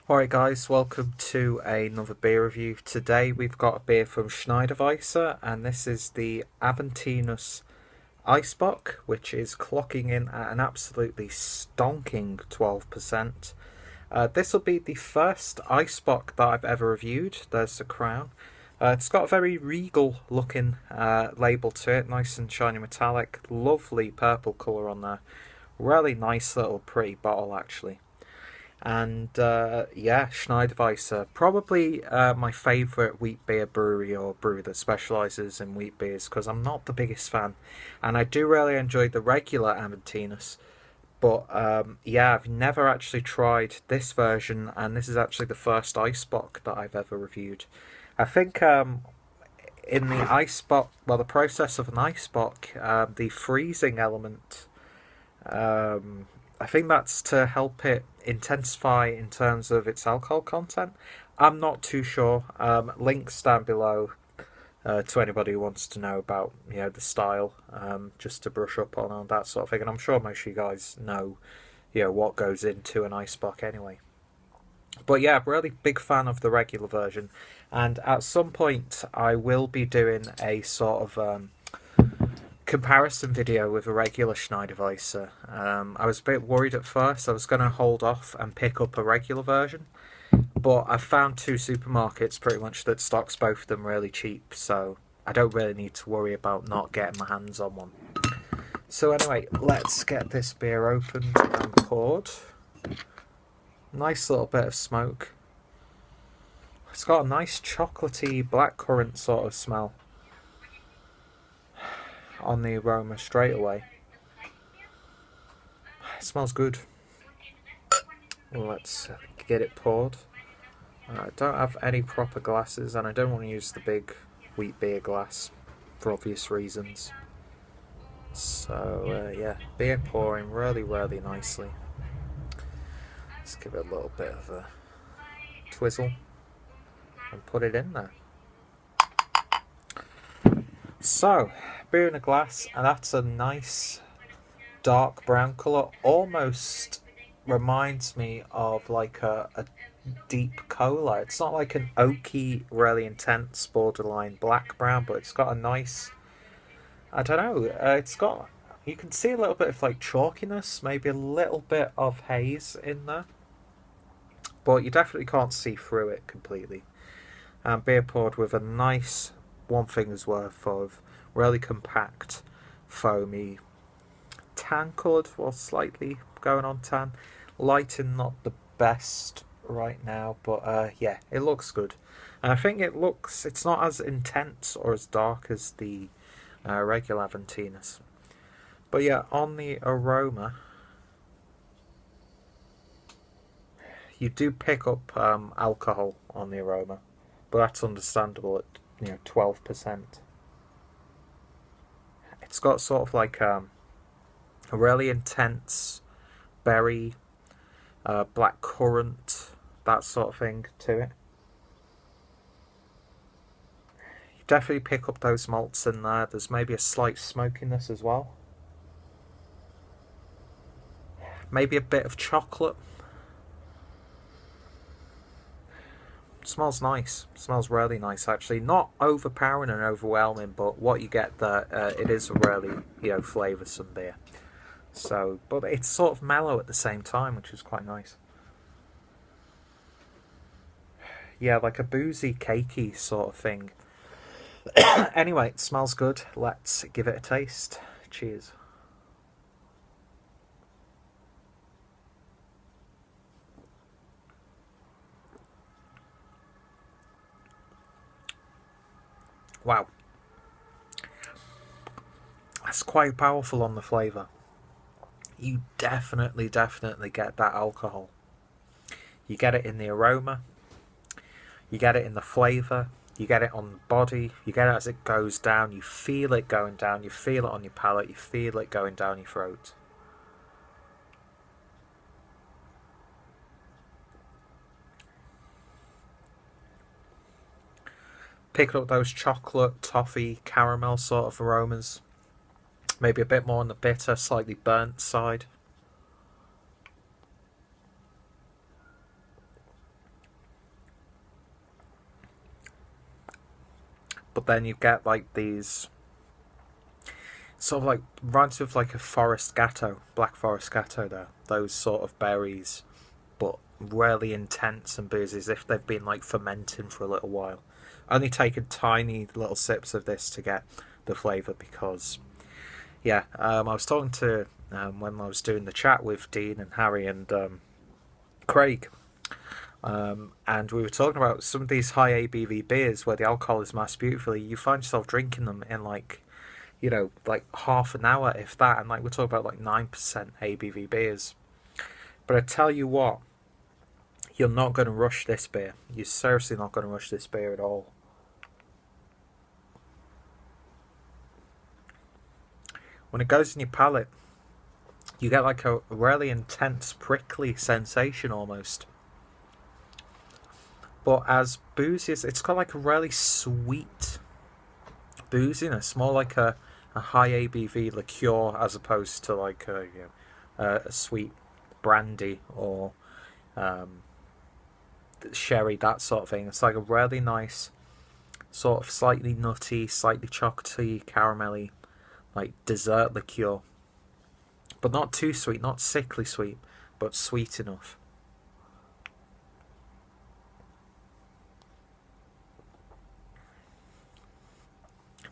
Alright guys, welcome to another beer review. Today we've got a beer from Schneider-Weisse, and this is the Aventinus Eisbock, which is clocking in at an absolutely stonking 12%. This will be the first Eisbock that I've ever reviewed. There's the crown. It's got a very regal looking label to it, nice and shiny metallic, lovely purple colour on there. Really nice little pretty bottle actually. And yeah, Schneider-Weisse, probably my favourite wheat beer brewery or brewery that specialises in wheat beers, because I'm not the biggest fan, and I do really enjoy the regular Aventinus. But yeah, I've never actually tried this version, and this is actually the first Eisbock that I've ever reviewed. I think in the Eisbock, well, the process of an Eisbock, the freezing element. I think that's to help it intensify in terms of its alcohol content. I'm not too sure. Links down below to anybody who wants to know about the style, just to brush up on that sort of thing. And I'm sure most of you guys know what goes into an Eisbock anyway. But yeah, really big fan of the regular version, and at some point I will be doing a sort of comparison video with a regular Schneider-Weisse. I was a bit worried at first. I was going to hold off and pick up a regular version, but I found two supermarkets pretty much that stocks both of them really cheap, so I don't really need to worry about not getting my hands on one. So anyway, let's get this beer opened and poured. Nice little bit of smoke. It's got a nice chocolatey blackcurrant sort of smell on the aroma straight away. It smells good. Let's get it poured. I don't have any proper glasses, and I don't want to use the big wheat beer glass for obvious reasons. So yeah, beer pouring really nicely. Let's give it a little bit of a twizzle and put it in there. So, beer in a glass, and that's a nice dark brown colour. Almost reminds me of like a deep cola. It's not like an oaky, really intense borderline black brown, but it's got a nice, I don't know, it's got, you can see a little bit of like chalkiness, maybe a little bit of haze in there, but you definitely can't see through it completely. And beer poured with a nice one finger's worth of really compact, foamy, tan coloured, or slightly going on tan. Lighting not the best right now, but yeah, it looks good. And I think it's not as intense or as dark as the regular Aventinus. But yeah, on the aroma, you do pick up alcohol on the aroma, but that's understandable at 12%. It's got sort of like a really intense berry, black currant, that sort of thing to it. You definitely pick up those malts in there. There's maybe a slight smokiness as well. Maybe a bit of chocolate. Smells nice. Smells really nice actually. Not overpowering and overwhelming, but what you get there, it is a really flavoursome beer. So, but it's sort of mellow at the same time, which is quite nice. Yeah, like a boozy, cakey sort of thing. Anyway, it smells good. Let's give it a taste. Cheers. Wow. That's quite powerful on the flavour. You definitely get that alcohol. You get it in the aroma. You get it in the flavour. You get it on the body. You get it as it goes down. You feel it going down. You feel it on your palate. You feel it going down your throat. Picking up those chocolate, toffee, caramel sort of aromas. Maybe a bit more on the bitter, slightly burnt side. but then you get like these sort of like reminds of like a forest gatto, black forest gatto there. Those sort of berries, but really intense and boozy, as if they've been like fermenting for a little while. Only taken tiny little sips of this to get the flavour because, yeah, I was talking to when I was doing the chat with Dean and Harry and Craig, and we were talking about some of these high ABV beers where the alcohol is masked beautifully. You find yourself drinking them in like, you know, like half an hour, if that, and like we're talking about like 9% ABV beers. But I tell you what, you're not going to rush this beer. You're seriously not going to rush this beer at all. When it goes in your palate, you get like a really intense, prickly sensation almost. But as boozy as it's got like a really sweet booziness, more like a high ABV liqueur as opposed to like a sweet brandy or sherry, that sort of thing. It's like a really nice sort of slightly nutty, slightly chocolatey, caramelly, like dessert liqueur, but not too sweet, not sickly sweet, but sweet enough.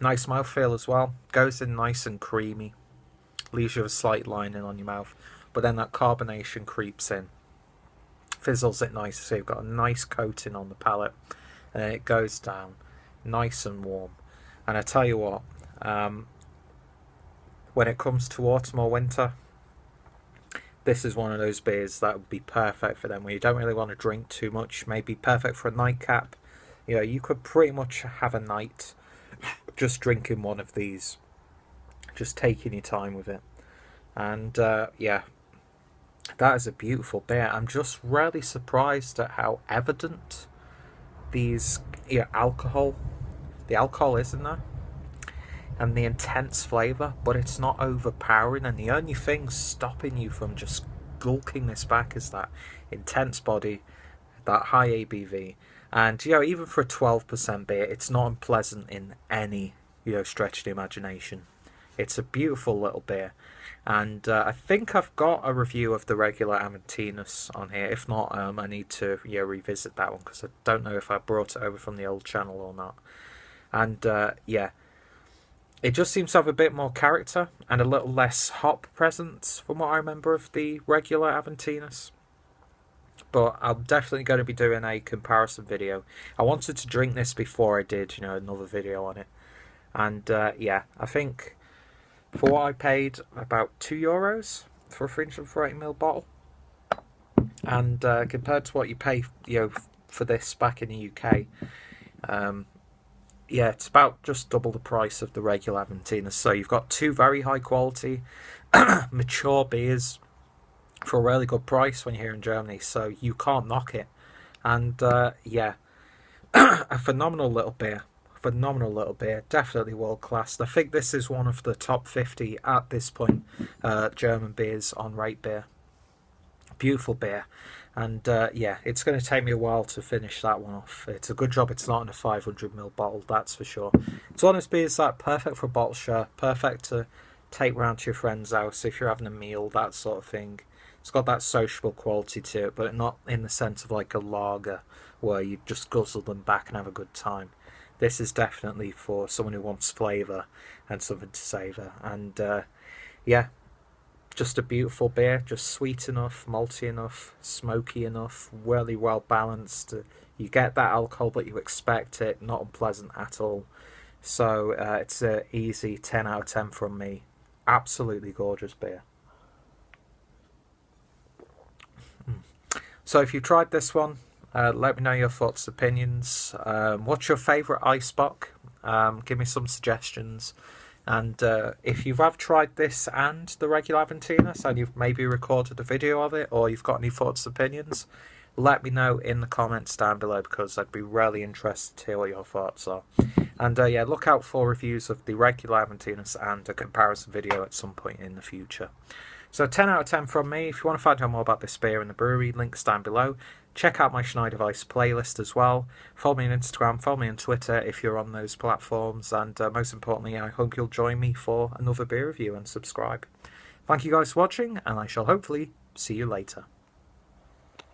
Nice mouthfeel as well, goes in nice and creamy, leaves you with a slight lining on your mouth, but then that carbonation creeps in, fizzles it nice, so you've got a nice coating on the palate, and then it goes down nice and warm. And I tell you what, when it comes to autumn or winter, this is one of those beers that would be perfect for them, where you don't really want to drink too much, maybe perfect for a nightcap. You know, you could pretty much have a night just drinking one of these, just taking your time with it. And yeah, that is a beautiful beer. I'm just really surprised at how evident these the alcohol is in there, and the intense flavour, but it's not overpowering, and the only thing stopping you from just gulking this back is that intense body, that high ABV. And, you know, even for a 12% beer, it's not unpleasant in any, you know, stretch of the imagination. It's a beautiful little beer. And I think I've got a review of the regular Aventinus on here. If not, I need to revisit that one, because I don't know if I brought it over from the old channel or not. And, yeah, it just seems to have a bit more character and a little less hop presence from what I remember of the regular Aventinus. But I'm definitely going to be doing a comparison video. I wanted to drink this before I did, you know, another video on it. And yeah, I think for what I paid, about €2 for a 340ml bottle. And compared to what you pay, you know, for this back in the UK, yeah, it's about just double the price of the regular Aventinus. So you've got two very high quality, mature beers for a really good price when you're here in Germany, so you can't knock it. And yeah, a phenomenal little beer, definitely world class. I think this is one of the top 50 at this point German beers on Rate Beer. Beautiful beer. And yeah, it's going to take me a while to finish that one off. It's a good job it's not in a 500ml bottle, that's for sure. It's one of those beers that perfect for a bottle share, perfect to take round to your friend's house if you're having a meal, that sort of thing. It's got that sociable quality to it, but not in the sense of like a lager where you just guzzle them back and have a good time. This is definitely for someone who wants flavour and something to savour. And yeah, just a beautiful beer, just sweet enough, malty enough, smoky enough, really well balanced. You get that alcohol, but you expect it, not unpleasant at all. So it's an easy 10 out of 10 from me. Absolutely gorgeous beer. So if you tried this one, let me know your thoughts, opinions. What's your favourite Eisbock? Give me some suggestions. And if you have tried this and the regular Aventinus, and you've maybe recorded a video of it, or you've got any thoughts, opinions, let me know in the comments down below, because I'd be really interested to hear what your thoughts are. And yeah, look out for reviews of the regular Aventinus and a comparison video at some point in the future. So 10 out of 10 from me. If you want to find out more about this beer and the brewery, links down below. Check out my Schneider-Weisse playlist as well. Follow me on Instagram, follow me on Twitter if you're on those platforms. And most importantly, I hope you'll join me for another beer review and subscribe. Thank you guys for watching, and I shall hopefully see you later.